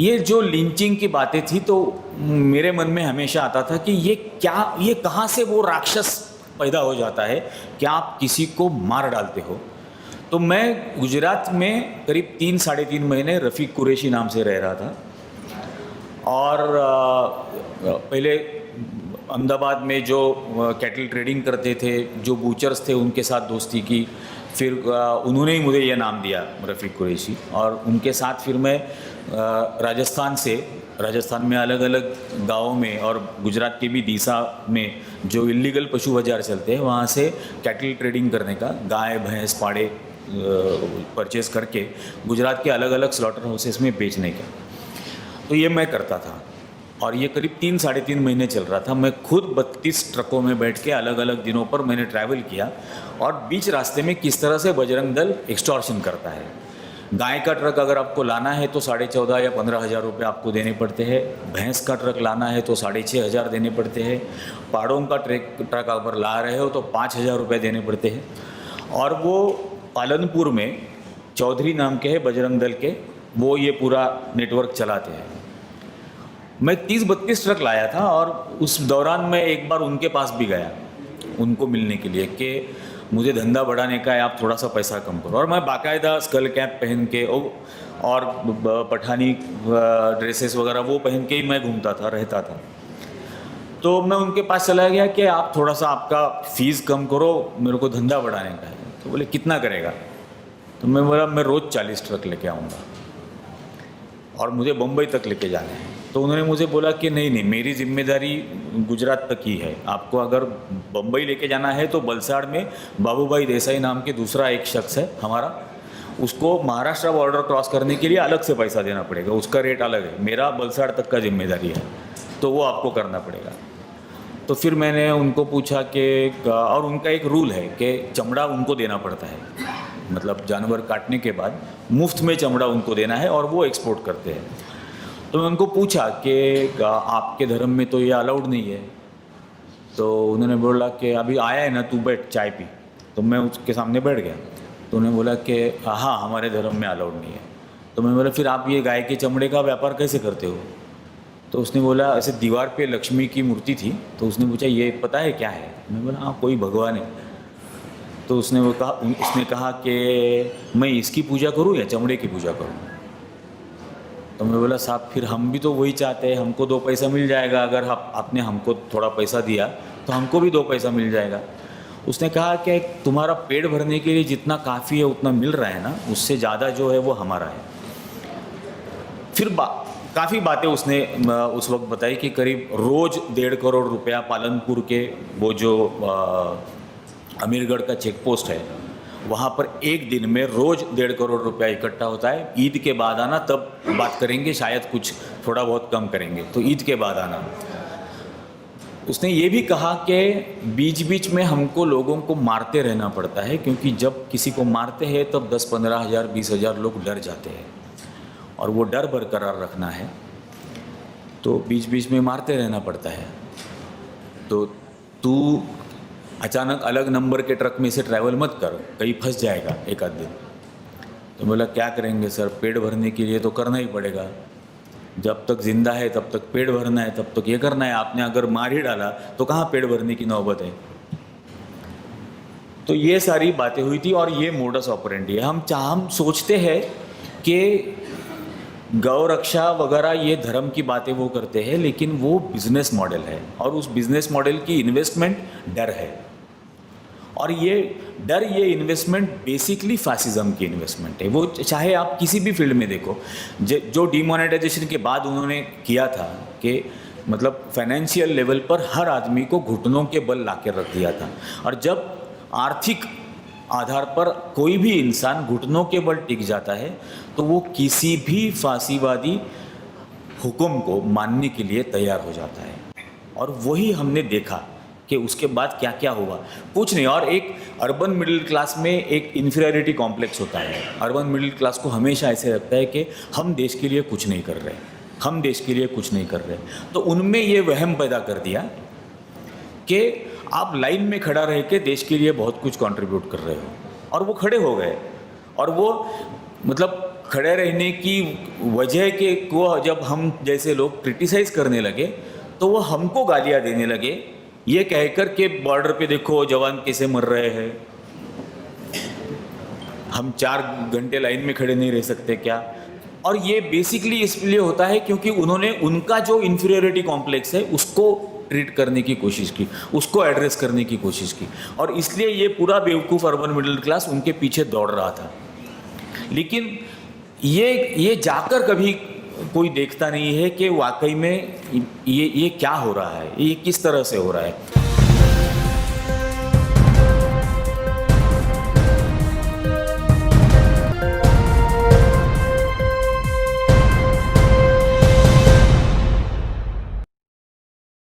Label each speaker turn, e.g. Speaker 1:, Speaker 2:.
Speaker 1: ये जो लिंचिंग की बातें थी तो मेरे मन में हमेशा आता था कि ये कहाँ से वो राक्षस पैदा हो जाता है कि आप किसी को मार डालते हो। तो मैं गुजरात में करीब 3-3.5 महीने रफ़ीक कुरैशी नाम से रह रहा था और पहले अहमदाबाद में जो कैटल ट्रेडिंग करते थे, जो बूचर्स थे, उनके साथ दोस्ती की। फिर उन्होंने ही मुझे यह नाम दिया रफ़ीक कुरैशी, और उनके साथ फिर मैं राजस्थान में अलग अलग गाँवों में और गुजरात के भी डीसा में जो इलीगल पशु बाजार चलते हैं वहाँ से कैटल ट्रेडिंग करने का, गाय भैंस पाड़े परचेस करके गुजरात के अलग अलग स्लॉटर हाउसेस में बेचने का। तो ये मैं करता था और ये करीब 3-3.5 महीने चल रहा था। मैं खुद 32 ट्रकों में बैठ के अलग अलग दिनों पर मैंने ट्रैवल किया और बीच रास्ते में किस तरह से बजरंग दल एक्सटॉर्शन करता है। गाय का ट्रक अगर आपको लाना है तो 14,500 या 15,000 रुपये आपको देने पड़ते हैं। भैंस का ट्रक लाना है तो 6,500 देने पड़ते हैं। पाड़ों का ट्रक अगर ला रहे हो तो 5,000 रुपये देने पड़ते हैं। और वो पालनपुर में चौधरी नाम के हैं बजरंग दल के, वो ये पूरा नेटवर्क चलाते हैं। मैं 30-32 ट्रक लाया था और उस दौरान मैं एक बार उनके पास भी गया उनको मिलने के लिए कि मुझे धंधा बढ़ाने का है, आप थोड़ा सा पैसा कम करो। और मैं बाकायदा स्कल कैप पहन के और पठानी ड्रेसेस वगैरह वो पहन के ही मैं घूमता था, रहता था। तो मैं उनके पास चला गया कि आप थोड़ा सा आपका फ़ीस कम करो, मेरे को धंधा बढ़ाने का है। तो बोले कितना करेगा? तो मैं बोला मैं रोज़ 40 ट्रक लेके आऊँगा और मुझे बम्बई तक लेके जाना है। तो उन्होंने मुझे बोला कि नहीं, मेरी जिम्मेदारी गुजरात तक ही है। आपको अगर बम्बई लेके जाना है तो बलसाड़ में बाबूभाई देसाई नाम के दूसरा एक शख्स है हमारा, उसको महाराष्ट्र बॉर्डर क्रॉस करने के लिए अलग से पैसा देना पड़ेगा, उसका रेट अलग है। मेरा बलसाड़ तक का जिम्मेदारी है, तो वो आपको करना पड़ेगा। तो फिर मैंने उनको पूछा कि, और उनका एक रूल है कि चमड़ा उनको देना पड़ता है, मतलब जानवर काटने के बाद मुफ्त में चमड़ा उनको देना है और वो एक्सपोर्ट करते हैं। तो मैं उनको पूछा कि आपके धर्म में तो ये अलाउड नहीं है। तो उन्होंने बोला कि अभी आया है ना, तू बैठ चाय पी। तो मैं उसके सामने बैठ गया। तो उन्होंने बोला कि हाँ, हमारे धर्म में अलाउड नहीं है। तो मैं बोला फिर आप ये गाय के चमड़े का व्यापार कैसे करते हो? तो उसने बोला ऐसे दीवार पे लक्ष्मी की मूर्ति थी, तो उसने पूछा ये पता है क्या है? मैं बोला हाँ, कोई भगवान है। तो उसने कहा कि मैं इसकी पूजा करूँ या चमड़े की पूजा करूँ? तो मैं बोला साहब फिर हम भी तो वही चाहते हैं, हमको 2 पैसा मिल जाएगा। अगर आपने हमको थोड़ा पैसा दिया तो हमको भी 2 पैसा मिल जाएगा। उसने कहा कि तुम्हारा पेट भरने के लिए जितना काफ़ी है उतना मिल रहा है ना, उससे ज़्यादा जो है वो हमारा है। फिर काफ़ी बातें उसने उस वक्त बताई कि करीब रोज़ 1.5 करोड़ रुपया पालनपुर के वो जो अमीरगढ़ का चेक पोस्ट है वहाँ पर एक दिन में रोज़ 1.5 करोड़ रुपया इकट्ठा होता है। ईद के बाद आना, तब बात करेंगे, शायद कुछ थोड़ा बहुत कम करेंगे, तो ईद के बाद आना। उसने ये भी कहा कि बीच बीच में हमको लोगों को मारते रहना पड़ता है, क्योंकि जब किसी को मारते हैं तब 10-15 हज़ार 20 हज़ार लोग डर जाते हैं और वो डर बरकरार रखना है तो बीच बीच में मारते रहना पड़ता है। तो तू अचानक अलग नंबर के ट्रक में से ट्रैवल मत कर, कहीं फंस जाएगा एक आध दिन। तो बोला क्या करेंगे सर, पेट भरने के लिए तो करना ही पड़ेगा। जब तक जिंदा है तब तक पेट भरना है, तब तक ये करना है। आपने अगर मार ही डाला तो कहाँ पेट भरने की नौबत है? तो ये सारी बातें हुई थी और ये मोडस ऑपरेंडी है। हम सोचते हैं कि गौ रक्षा वगैरह ये धर्म की बातें वो करते हैं, लेकिन वो बिजनेस मॉडल है और उस बिजनेस मॉडल की इन्वेस्टमेंट डर है। और ये डर, ये इन्वेस्टमेंट बेसिकली फासिज्म की इन्वेस्टमेंट है। वो चाहे आप किसी भी फील्ड में देखो, जो डिमोनेटाइजेशन के बाद उन्होंने किया था कि मतलब फाइनेंशियल लेवल पर हर आदमी को घुटनों के बल ला के रख दिया था। और जब आर्थिक आधार पर कोई भी इंसान घुटनों के बल टिक जाता है तो वो किसी भी फांसीवादी हुक्म को मानने के लिए तैयार हो जाता है। और वही हमने देखा कि उसके बाद क्या क्या हुआ, कुछ नहीं। और एक अर्बन मिडिल क्लास में एक इन्फीरियरिटी कॉम्प्लेक्स होता है। अर्बन मिडिल क्लास को हमेशा ऐसे लगता है कि हम देश के लिए कुछ नहीं कर रहे, हम देश के लिए कुछ नहीं कर रहे। तो उनमें ये वहम पैदा कर दिया कि आप लाइन में खड़ा रह के देश के लिए बहुत कुछ कंट्रीब्यूट कर रहे हो। और वो खड़े हो गए और वो मतलब खड़े रहने की वजह के को जब हम जैसे लोग क्रिटिसाइज करने लगे तो वो हमको गालियाँ देने लगे, ये कहकर के बॉर्डर पे देखो जवान कैसे मर रहे हैं, हम 4 घंटे लाइन में खड़े नहीं रह सकते क्या। और ये बेसिकली इसलिए होता है क्योंकि उन्होंने उनका जो इन्फीरियरिटी कॉम्प्लेक्स है उसको ट्रीट करने की कोशिश की, उसको एड्रेस करने की कोशिश की, और इसलिए ये पूरा बेवकूफ़ अर्बन मिडिल क्लास उनके पीछे दौड़ रहा था। लेकिन ये जाकर कभी कोई देखता नहीं है कि वाकई में ये क्या हो रहा है, ये किस तरह से हो रहा है।